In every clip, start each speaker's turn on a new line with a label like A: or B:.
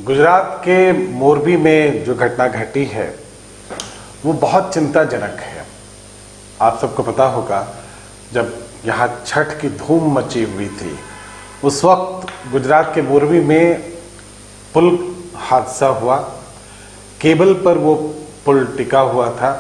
A: गुजरात के मोरबी में जो घटना घटी है वो बहुत चिंताजनक है। आप सबको पता होगा, जब यहाँ छठ की धूम मची हुई थी उस वक्त गुजरात के मोरबी में पुल हादसा हुआ। केबल पर वो पुल टिका हुआ था,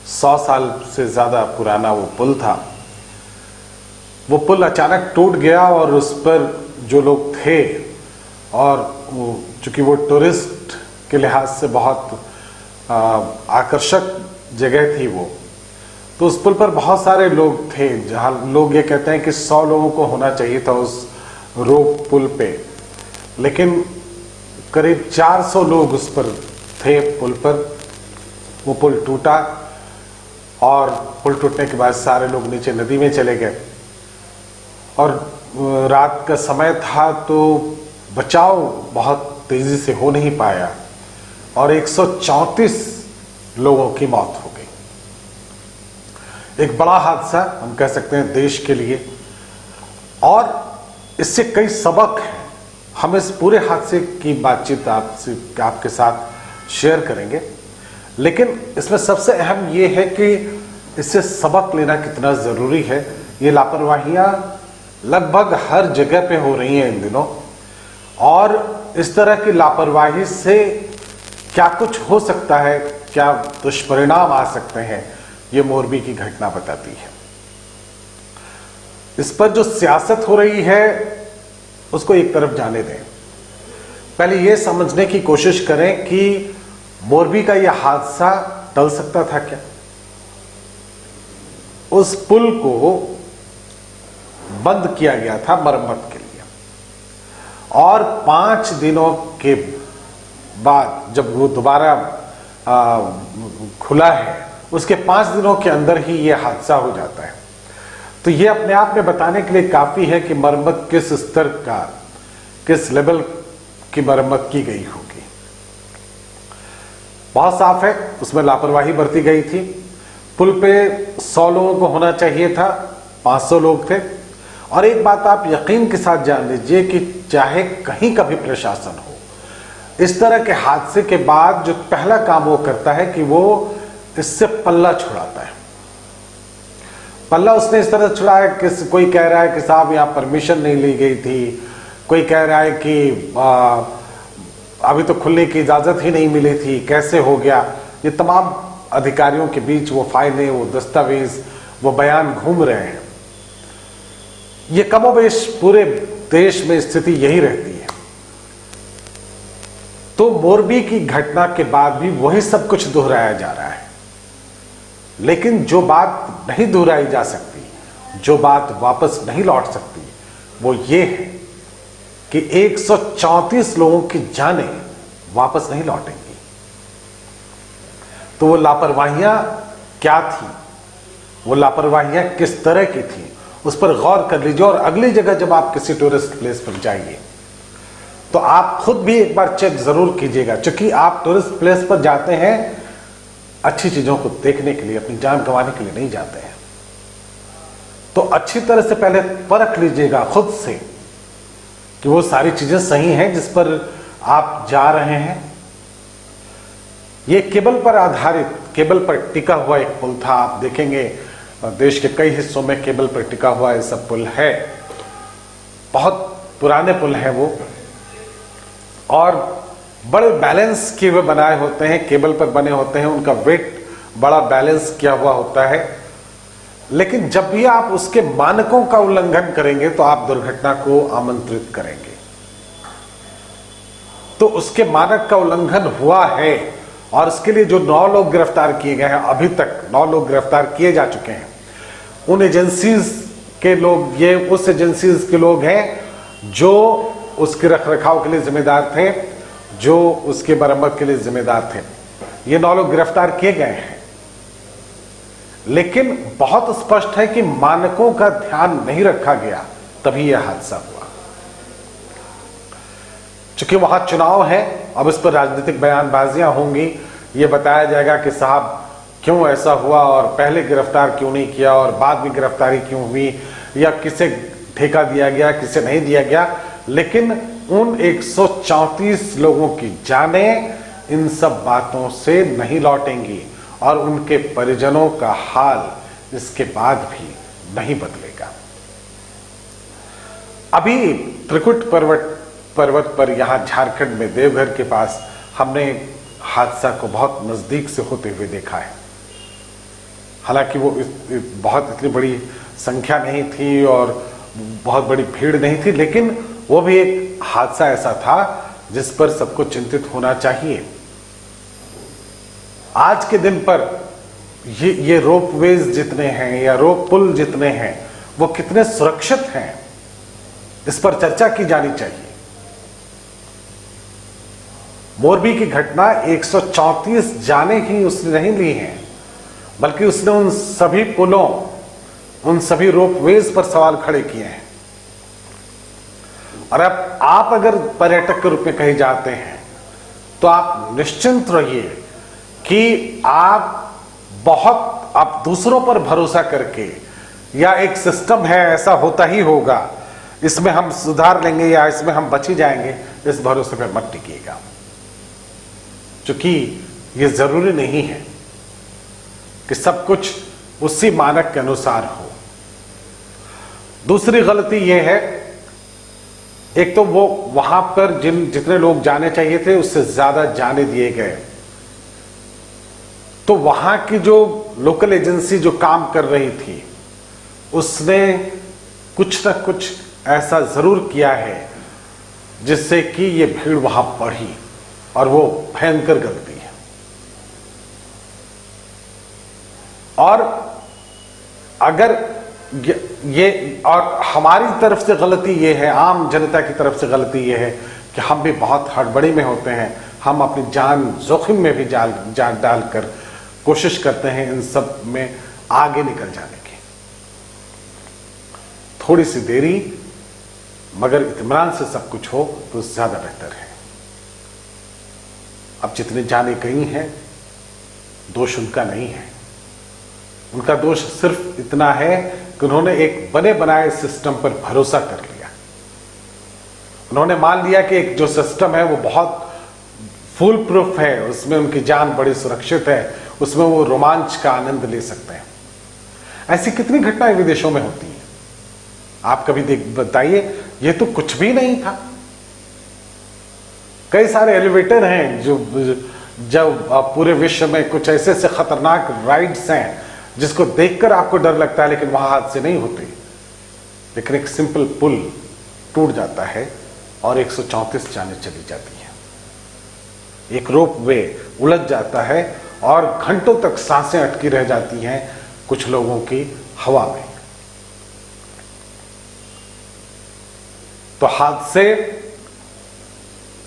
A: 100 साल से ज़्यादा पुराना वो पुल था। वो पुल अचानक टूट गया और उस पर जो लोग थे, और चूँकि वो टूरिस्ट के लिहाज से बहुत आकर्षक जगह थी वो, तो उस पुल पर बहुत सारे लोग थे। जहाँ लोग ये कहते हैं कि 100 लोगों को होना चाहिए था उस रोप पुल पे, लेकिन करीब 400 लोग उस पर थे पुल पर। वो पुल टूटा और पुल टूटने के बाद सारे लोग नीचे नदी में चले गए, और रात का समय था तो बचाव बहुत तेजी से हो नहीं पाया और 134 लोगों की मौत हो गई। एक बड़ा हादसा हम कह सकते हैं देश के लिए, और इससे कई सबक हैं। हम इस पूरे हादसे की बातचीत आपके साथ शेयर करेंगे, लेकिन इसमें सबसे अहम ये है कि इससे सबक लेना कितना ज़रूरी है। ये लापरवाहियाँ लगभग हर जगह पे हो रही हैं इन दिनों, और इस तरह की लापरवाही से क्या कुछ हो सकता है, क्या दुष्परिणाम आ सकते हैं, ये मोरबी की घटना बताती है। इस पर जो सियासत हो रही है उसको एक तरफ जाने दें। पहले ये समझने की कोशिश करें कि मोरबी का यह हादसा टल सकता था क्या। उस पुल को बंद किया गया था मरम्मत के लिए, और 5 दिनों के बाद जब वो दोबारा खुला है, उसके 5 दिनों के अंदर ही ये हादसा हो जाता है। तो ये अपने आप में बताने के लिए काफ़ी है कि मरम्मत किस स्तर का, किस लेवल की मरम्मत की गई होगी। बहुत साफ है, उसमें लापरवाही बरती गई थी। पुल पे 100 लोगों को होना चाहिए था, 500 लोग थे। और एक बात आप यकीन के साथ जान लीजिए कि चाहे कहीं का भी प्रशासन हो, इस तरह के हादसे के बाद जो पहला काम वो करता है कि वो इससे पल्ला छुड़ाता है। पल्ला उसने इस तरह छुड़ाया कि कोई कह रहा है कि साहब यहाँ परमिशन नहीं ली गई थी, कोई कह रहा है कि अभी तो खुलने की इजाज़त ही नहीं मिली थी, कैसे हो गया। ये तमाम अधिकारियों के बीच वो फाइलें, वो दस्तावेज, वो बयान घूम रहे हैं। ये कमोबेश पूरे देश में स्थिति यही रहती है। तो मोरबी की घटना के बाद भी वही सब कुछ दोहराया जा रहा है, लेकिन जो बात नहीं दोहराई जा सकती, जो बात वापस नहीं लौट सकती, वो ये है कि 134 लोगों की जानें वापस नहीं लौटेंगी। तो वो लापरवाहियां क्या थी, वो लापरवाहियां किस तरह की थी, उस पर गौर कर लीजिए। और अगली जगह जब आप किसी टूरिस्ट प्लेस पर जाइए तो आप खुद भी एक बार चेक जरूर कीजिएगा, क्योंकि आप टूरिस्ट प्लेस पर जाते हैं अच्छी चीजों को देखने के लिए, अपनी जान गंवाने के लिए नहीं जाते हैं। तो अच्छी तरह से पहले परख लीजिएगा खुद से कि वो सारी चीजें सही हैं जिस पर आप जा रहे हैं। ये केबल पर आधारित, केबल पर टिका हुआ एक पुल था। आप देखेंगे देश के कई हिस्सों में केबल पर टिका हुआ ये सब पुल है। बहुत पुराने पुल हैं वो, और बड़े बैलेंस किए हुए बनाए होते हैं, केबल पर बने होते हैं, उनका वेट बड़ा बैलेंस किया हुआ होता है। लेकिन जब भी आप उसके मानकों का उल्लंघन करेंगे तो आप दुर्घटना को आमंत्रित करेंगे। तो उसके मानक का उल्लंघन हुआ है, और इसके लिए जो 9 लोग गिरफ्तार किए गए हैं, अभी तक 9 लोग गिरफ्तार किए जा चुके हैं। उन एजेंसीज के लोग, ये उस एजेंसीज के लोग हैं जो उसके रखरखाव के लिए जिम्मेदार थे, जो उसके मरम्मत के लिए जिम्मेदार थे। ये 9 लोग गिरफ्तार किए गए हैं, लेकिन बहुत स्पष्ट है कि मानकों का ध्यान नहीं रखा गया, तभी यह हादसा हुआ। चूंकि वहां चुनाव है, अब इस पर राजनीतिक बयानबाजियां होंगी। ये बताया जाएगा कि साहब क्यों ऐसा हुआ, और पहले गिरफ्तार क्यों नहीं किया, और बाद में गिरफ्तारी क्यों हुई, या किसे ठेका दिया गया, किसे नहीं दिया गया। लेकिन उन 134 लोगों की जानें इन सब बातों से नहीं लौटेंगी और उनके परिजनों का हाल इसके बाद भी नहीं बदलेगा। अभी त्रिकुट पर्वत पर यहां झारखंड में देवघर के पास हमने हादसा को बहुत नजदीक से होते हुए देखा है। हालांकि वो बहुत इतनी बड़ी संख्या नहीं थी और बहुत बड़ी भीड़ नहीं थी, लेकिन वो भी एक हादसा ऐसा था जिस पर सबको चिंतित होना चाहिए। आज के दिन पर ये रोपवेज जितने हैं या रोप पुल जितने हैं वो कितने सुरक्षित हैं, इस पर चर्चा की जानी चाहिए। मोरबी की घटना 134 जाने ही उसने नहीं ली हैं, बल्कि उसने उन सभी पुलों, उन सभी रोपवेज पर सवाल खड़े किए हैं। और अब आप अगर पर्यटक के रूप में कहे जाते हैं तो आप निश्चिंत रहिए कि आप दूसरों पर भरोसा करके, या एक सिस्टम है ऐसा होता ही होगा, इसमें हम सुधार लेंगे या इसमें हम बच ही जाएंगे, इस भरोसे पर मत टिकिएगा, क्योंकि ये जरूरी नहीं है कि सब कुछ उसी मानक के अनुसार हो। दूसरी गलती यह है, एक तो वो वहां पर जितने लोग जाने चाहिए थे उससे ज्यादा जाने दिए गए, तो वहां की जो लोकल एजेंसी जो काम कर रही थी उसने कुछ न कुछ ऐसा जरूर किया है जिससे कि ये भीड़ वहां बढ़ी, और वो भयंकर गलती है। और अगर ये और हमारी तरफ से गलती ये है, आम जनता की तरफ से गलती ये है कि हम भी बहुत हड़बड़ी में होते हैं, हम अपनी जान जोखिम में भी जान डालकर कोशिश करते हैं इन सब में आगे निकल जाने की। थोड़ी सी देरी मगर इत्मीनान से सब कुछ हो तो ज्यादा बेहतर है। अब जितने जाने गई हैं, दोष उनका नहीं है, उनका दोष सिर्फ इतना है कि उन्होंने एक बने बनाए सिस्टम पर भरोसा कर लिया। उन्होंने मान लिया कि एक जो सिस्टम है वो बहुत फुल प्रूफ है, उसमें उनकी जान बड़ी सुरक्षित है, उसमें वो रोमांच का आनंद ले सकते हैं। ऐसी कितनी घटनाएं विदेशों में होती हैं, आप कभी बताइए। ये तो कुछ भी नहीं था। कई सारे एलिवेटर हैं जो पूरे विश्व में कुछ ऐसे से खतरनाक राइड्स हैं जिसको देखकर आपको डर लगता है, लेकिन वहां हादसे नहीं होते। लेकिन एक सिंपल पुल टूट जाता है और 134 जाने चली जाती है। एक रोप वे उलझ जाता है और घंटों तक सांसें अटकी रह जाती हैं कुछ लोगों की हवा में। तो हादसे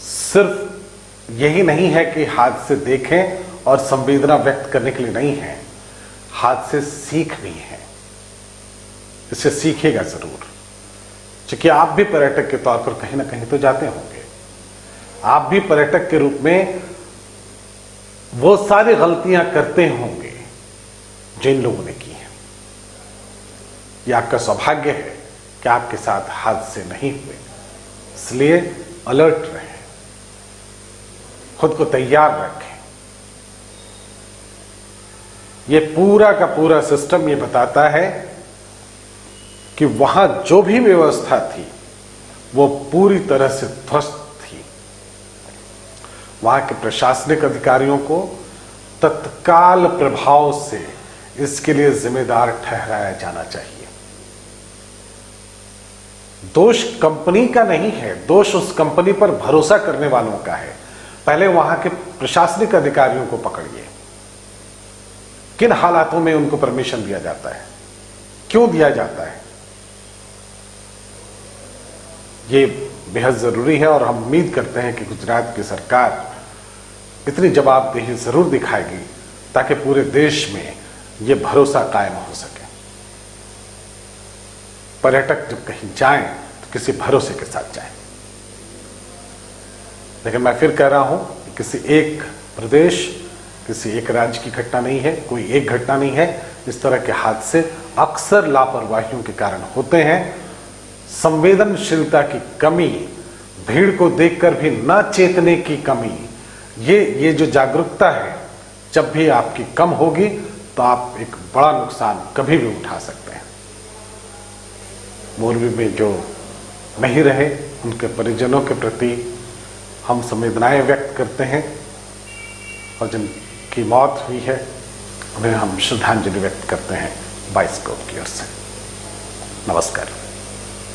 A: सिर्फ यही नहीं है कि हादसे देखें और संवेदना व्यक्त करने के लिए नहीं है, हादसे सीख भी है। इससे सीखिएगा जरूर, क्योंकि आप भी पर्यटक के तौर पर कहीं ना कहीं तो जाते होंगे। आप भी पर्यटक के रूप में वो सारी गलतियां करते होंगे जो इन लोगों ने की हैं। ये आपका सौभाग्य है कि आपके साथ हादसे नहीं हुए, इसलिए अलर्ट रहें, खुद को तैयार रखें। ये पूरा का पूरा सिस्टम ये बताता है कि वहां जो भी व्यवस्था थी वो पूरी तरह से ध्वस्त थी। वहां के प्रशासनिक अधिकारियों को तत्काल प्रभाव से इसके लिए जिम्मेदार ठहराया जाना चाहिए। दोष कंपनी का नहीं है, दोष उस कंपनी पर भरोसा करने वालों का है। पहले वहां के प्रशासनिक अधिकारियों को पकड़िए, किन हालातों में उनको परमिशन दिया जाता है, क्यों दिया जाता है, ये बेहद जरूरी है। और हम उम्मीद करते हैं कि गुजरात की सरकार इतनी जवाबदेही जरूर दिखाएगी ताकि पूरे देश में ये भरोसा कायम हो सके। पर्यटक जब कहीं जाएं तो किसी भरोसे के साथ जाएं। लेकिन मैं फिर कह रहा हूं कि किसी एक प्रदेश, किसी एक राज्य की घटना नहीं है, कोई एक घटना नहीं है। इस तरह के हादसे अक्सर लापरवाहियों के कारण होते हैं। संवेदनशीलता की कमी भीड़ को देखकर भी न चेतने की कमी, ये जो जागरूकता है, जब भी आपकी कम होगी तो आप एक बड़ा नुकसान कभी भी उठा सकते हैं। मोरबी में जो नहीं रहे, उनके परिजनों के प्रति हम संवेदनाएं व्यक्त करते हैं, और जिनकी मौत हुई है उन्हें हम श्रद्धांजलि व्यक्त करते हैं बाइस्कोप की ओर से। नमस्कार।